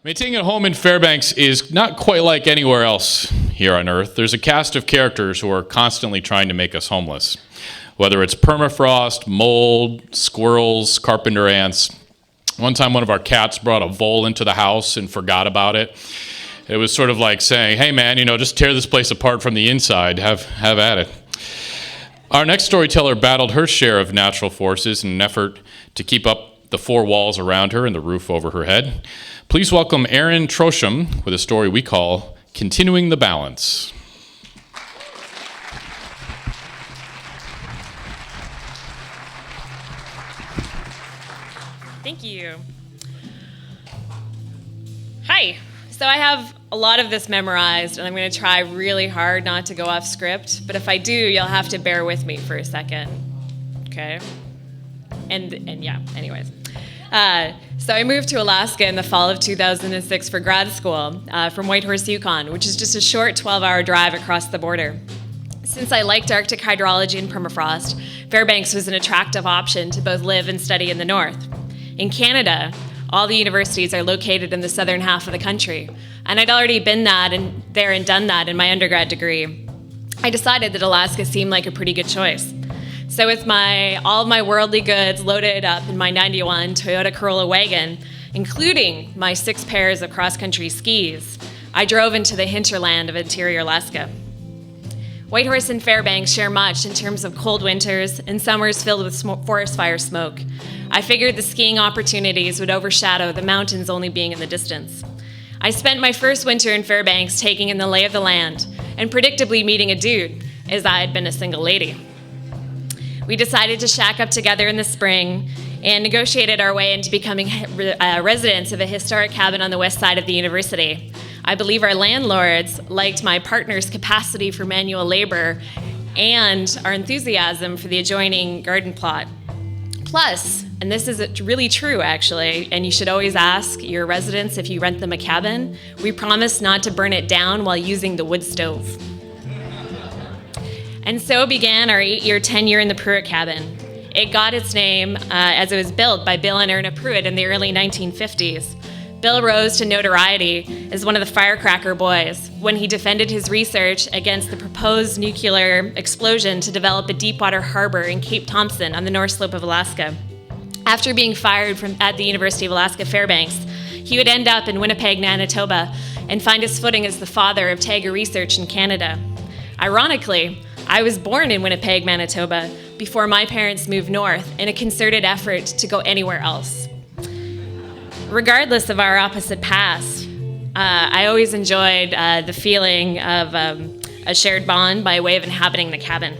Maintaining a home in Fairbanks is not quite like anywhere else here on Earth. There's a cast of characters who are constantly trying to make us homeless. Whether it's permafrost, mold, squirrels, carpenter ants. One time one of our cats brought a vole into the house and forgot about it. It was sort of like saying, hey man, just tear this place apart from the inside, have at it. Our next storyteller battled her share of natural forces in an effort to keep up the four walls around her and the roof over her head. Please welcome Erin Trochim with a story we call Continuing the Balance. Thank you. Hi. So I have a lot of this memorized, and I'm going to try really hard not to go off script, but if I do, you'll have to bear with me for a second. Okay? And yeah, anyways. So I moved to Alaska in the fall of 2006 for grad school from Whitehorse, Yukon, which is just a short 12-hour drive across the border. Since I liked Arctic hydrology and permafrost, Fairbanks was an attractive option to both live and study in the north. In Canada, all the universities are located in the southern half of the country, and I'd already been there and done that in my undergrad degree. I decided that Alaska seemed like a pretty good choice. So with all of my worldly goods loaded up in my 91 Toyota Corolla wagon, including my 6 pairs of cross-country skis, I drove into the hinterland of interior Alaska. Whitehorse and Fairbanks share much in terms of cold winters and summers filled with forest fire smoke. I figured the skiing opportunities would overshadow the mountains only being in the distance. I spent my first winter in Fairbanks taking in the lay of the land and predictably meeting a dude, as I had been a single lady. We decided to shack up together in the spring and negotiated our way into becoming residents of a historic cabin on the west side of the university. I believe our landlords liked my partner's capacity for manual labor and our enthusiasm for the adjoining garden plot. Plus, and this is really true actually, and you should always ask your residents if you rent them a cabin, we promise not to burn it down while using the wood stove. And so began our 8-year tenure in the Pruitt cabin. It got its name as it was built by Bill and Erna Pruitt in the early 1950s. Bill rose to notoriety as one of the firecracker boys when he defended his research against the proposed nuclear explosion to develop a deepwater harbor in Cape Thompson on the north slope of Alaska. After being fired at the University of Alaska Fairbanks, he would end up in Winnipeg, Manitoba, and find his footing as the father of Taiga research in Canada. Ironically, I was born in Winnipeg, Manitoba, before my parents moved north in a concerted effort to go anywhere else. Regardless of our opposite past, I always enjoyed the feeling of a shared bond by way of inhabiting the cabin.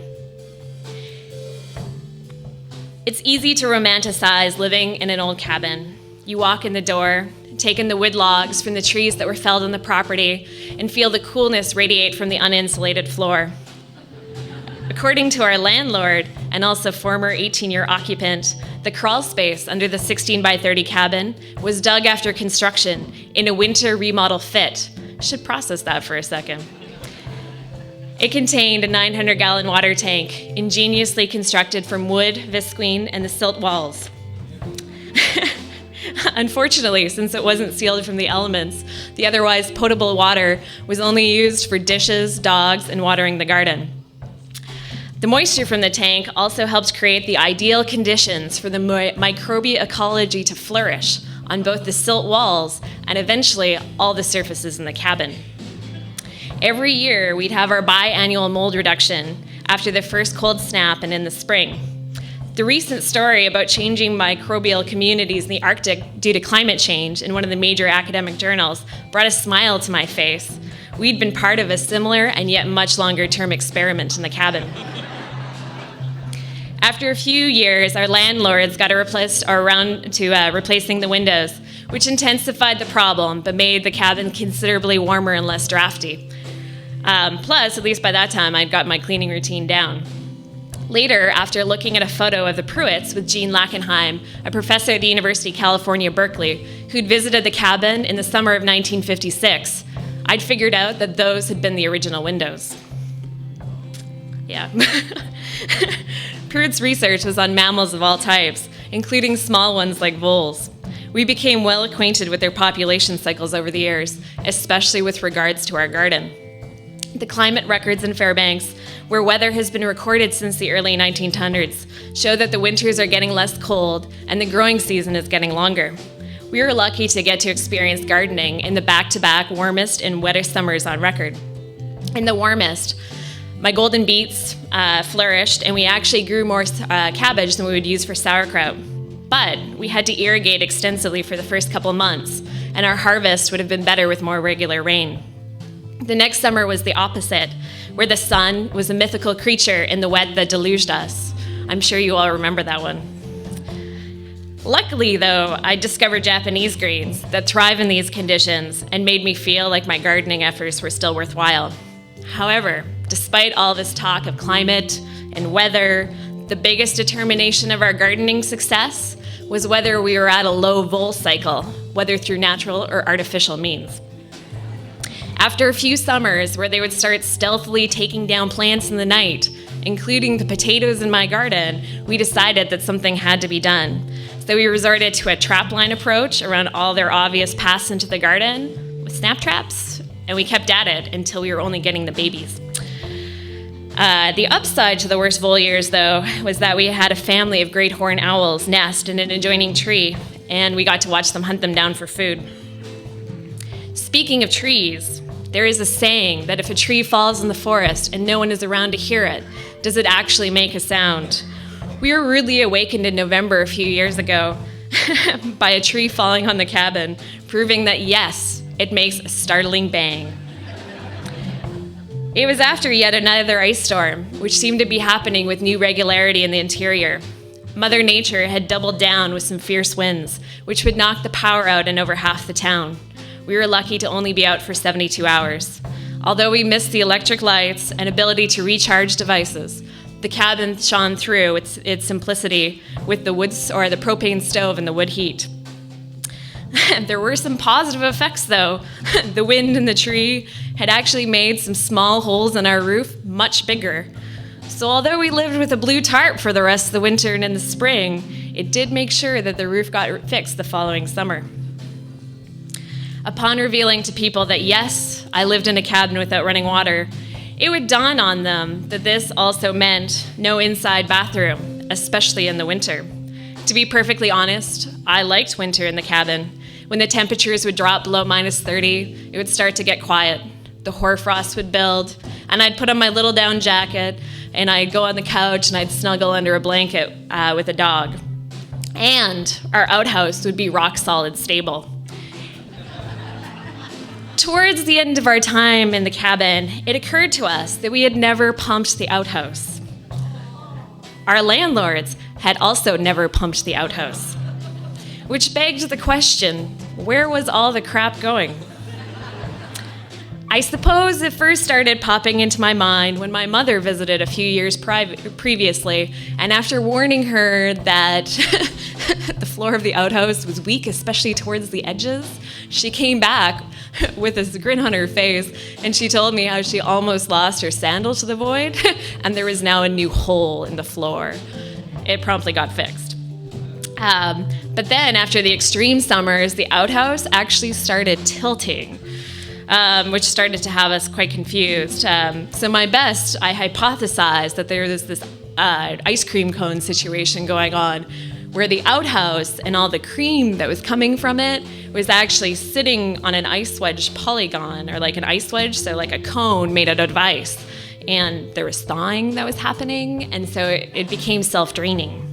It's easy to romanticize living in an old cabin. You walk in the door, take in the wood logs from the trees that were felled on the property, and feel the coolness radiate from the uninsulated floor. According to our landlord, and also former 18-year occupant, the crawl space under the 16 by 30 cabin was dug after construction in a winter remodel fit. Should process that for a second. It contained a 900-gallon water tank, ingeniously constructed from wood, visqueen, and the silt walls. Unfortunately, since it wasn't sealed from the elements, the otherwise potable water was only used for dishes, dogs, and watering the garden. The moisture from the tank also helped create the ideal conditions for the microbial ecology to flourish on both the silt walls and eventually all the surfaces in the cabin. Every year, we'd have our biannual mold reduction after the first cold snap and in the spring. The recent story about changing microbial communities in the Arctic due to climate change in one of the major academic journals brought a smile to my face. We'd been part of a similar and yet much longer-term experiment in the cabin. After a few years, our landlords got around to replacing the windows, which intensified the problem but made the cabin considerably warmer and less drafty. Plus, at least by that time, I'd got my cleaning routine down. Later, after looking at a photo of the Pruitts with Gene Lackenheim, a professor at the University of California, Berkeley, who'd visited the cabin in the summer of 1956, I'd figured out that those had been the original windows. Yeah. Pruitt's research was on mammals of all types, including small ones like voles. We became well acquainted with their population cycles over the years, especially with regards to our garden. The climate records in Fairbanks, where weather has been recorded since the early 1900s, show that the winters are getting less cold and the growing season is getting longer. We were lucky to get to experience gardening in the back-to-back warmest and wettest summers on record. In the warmest, my golden beets flourished, and we actually grew more cabbage than we would use for sauerkraut. But we had to irrigate extensively for the first couple months, and our harvest would have been better with more regular rain. The next summer was the opposite, where the sun was a mythical creature in the wet that deluged us. I'm sure you all remember that one. Luckily, though, I discovered Japanese greens that thrive in these conditions and made me feel like my gardening efforts were still worthwhile. However, despite all this talk of climate and weather, the biggest determination of our gardening success was whether we were at a low vole cycle, whether through natural or artificial means. After a few summers where they would start stealthily taking down plants in the night, including the potatoes in my garden, we decided that something had to be done. So we resorted to a trapline approach around all their obvious paths into the garden with snap traps, and we kept at it until we were only getting the babies. The upside to the worst vole years, though, was that we had a family of great horned owls nest in an adjoining tree, and we got to watch them hunt them down for food. Speaking of trees, there is a saying that if a tree falls in the forest and no one is around to hear it, does it actually make a sound? We were rudely awakened in November a few years ago by a tree falling on the cabin, proving that yes, it makes a startling bang. It was after yet another ice storm, which seemed to be happening with new regularity in the interior. Mother Nature had doubled down with some fierce winds, which would knock the power out in over half the town. We were lucky to only be out for 72 hours. Although we missed the electric lights and ability to recharge devices, the cabin shone through its simplicity with the propane stove and the wood heat. There were some positive effects, though. The wind in the tree had actually made some small holes in our roof much bigger. So although we lived with a blue tarp for the rest of the winter and in the spring, it did make sure that the roof got fixed the following summer. Upon revealing to people that yes, I lived in a cabin without running water, it would dawn on them that this also meant no inside bathroom, especially in the winter. To be perfectly honest, I liked winter in the cabin. When the temperatures would drop below -30, it would start to get quiet. The hoarfrost would build, and I'd put on my little down jacket, and I'd go on the couch and I'd snuggle under a blanket with a dog. And our outhouse would be rock solid stable. Towards the end of our time in the cabin, it occurred to us that we had never pumped the outhouse. Our landlords had also never pumped the outhouse, which begged the question, where was all the crap going? I suppose it first started popping into my mind when my mother visited a few years previously, and after warning her that the floor of the outhouse was weak, especially towards the edges, she came back with this grin on her face, and she told me how she almost lost her sandal to the void, and there was now a new hole in the floor. It promptly got fixed. But then, after the extreme summers, the outhouse actually started tilting, which started to have us quite confused. So my best, I hypothesized that there was this ice cream cone situation going on, where the outhouse and all the cream that was coming from it was actually sitting on an ice wedge polygon, or like an ice wedge, so like a cone made out of ice. And there was thawing that was happening, and so it became self-draining.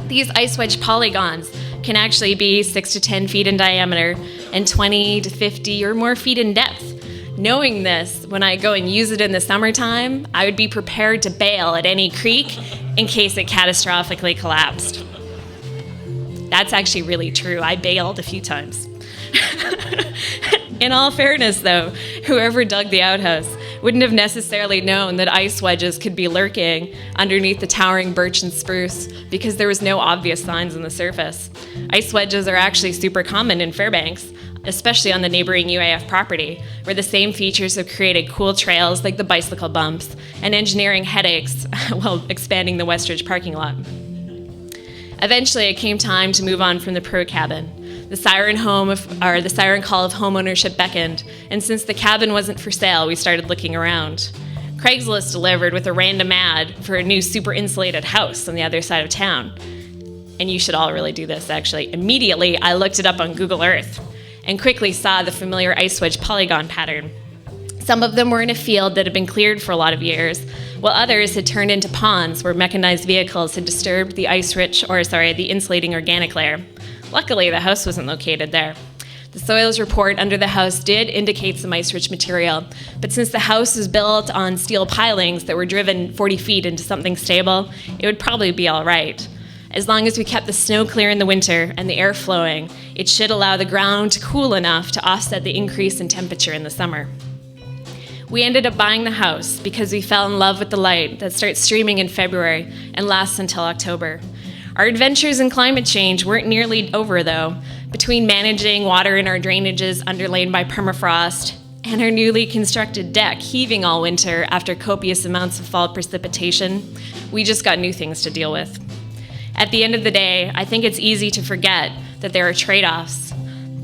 These ice wedge polygons can actually be 6 to 10 feet in diameter and 20 to 50 or more feet in depth. Knowing this, when I go and use it in the summertime, I would be prepared to bail at any creek in case it catastrophically collapsed. That's actually really true. I bailed a few times. In all fairness, though, whoever dug the outhouse wouldn't have necessarily known that ice wedges could be lurking underneath the towering birch and spruce because there was no obvious signs on the surface. Ice wedges are actually super common in Fairbanks, especially on the neighboring UAF property, where the same features have created cool trails like the bicycle bumps and engineering headaches while expanding the Westridge parking lot. Eventually, it came time to move on from the pro cabin. The siren call of home ownership beckoned, and since the cabin wasn't for sale, we started looking around. Craigslist delivered with a random ad for a new super insulated house on the other side of town. And you should all really do this, actually. Immediately, I looked it up on Google Earth and quickly saw the familiar ice wedge polygon pattern. Some of them were in a field that had been cleared for a lot of years, while others had turned into ponds where mechanized vehicles had disturbed the the insulating organic layer. Luckily, the house wasn't located there. The soils report under the house did indicate some ice-rich material, but since the house was built on steel pilings that were driven 40 feet into something stable, it would probably be all right. As long as we kept the snow clear in the winter and the air flowing, it should allow the ground to cool enough to offset the increase in temperature in the summer. We ended up buying the house because we fell in love with the light that starts streaming in February and lasts until October. Our adventures in climate change weren't nearly over, though. Between managing water in our drainages underlain by permafrost and our newly constructed deck heaving all winter after copious amounts of fall precipitation, we just got new things to deal with. At the end of the day, I think it's easy to forget that there are trade-offs,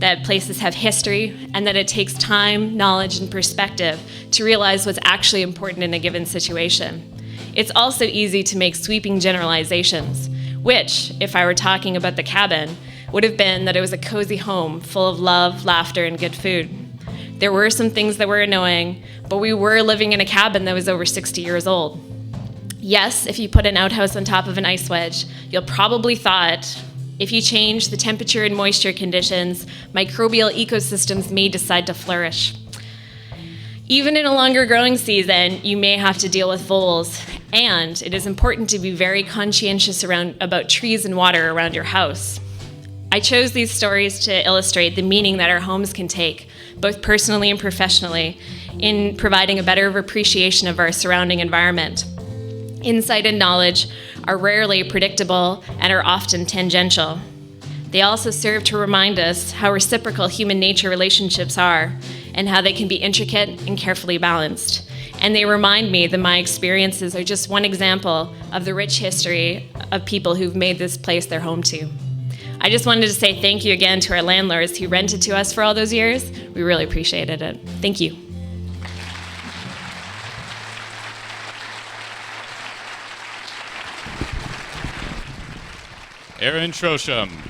that places have history, and that it takes time, knowledge, and perspective to realize what's actually important in a given situation. It's also easy to make sweeping generalizations, which, if I were talking about the cabin, would have been that it was a cozy home full of love, laughter, and good food. There were some things that were annoying, but we were living in a cabin that was over 60 years old. Yes, if you put an outhouse on top of an ice wedge, you'll probably thaw it. If you change the temperature and moisture conditions, microbial ecosystems may decide to flourish. Even in a longer growing season, you may have to deal with voles, and it is important to be very conscientious about trees and water around your house. I chose these stories to illustrate the meaning that our homes can take, both personally and professionally, in providing a better appreciation of our surrounding environment. Insight and knowledge are rarely predictable and are often tangential. They also serve to remind us how reciprocal human nature relationships are and how they can be intricate and carefully balanced. And they remind me that my experiences are just one example of the rich history of people who've made this place their home to. I just wanted to say thank you again to our landlords who rented to us for all those years. We really appreciated it. Thank you. Erin Trochim.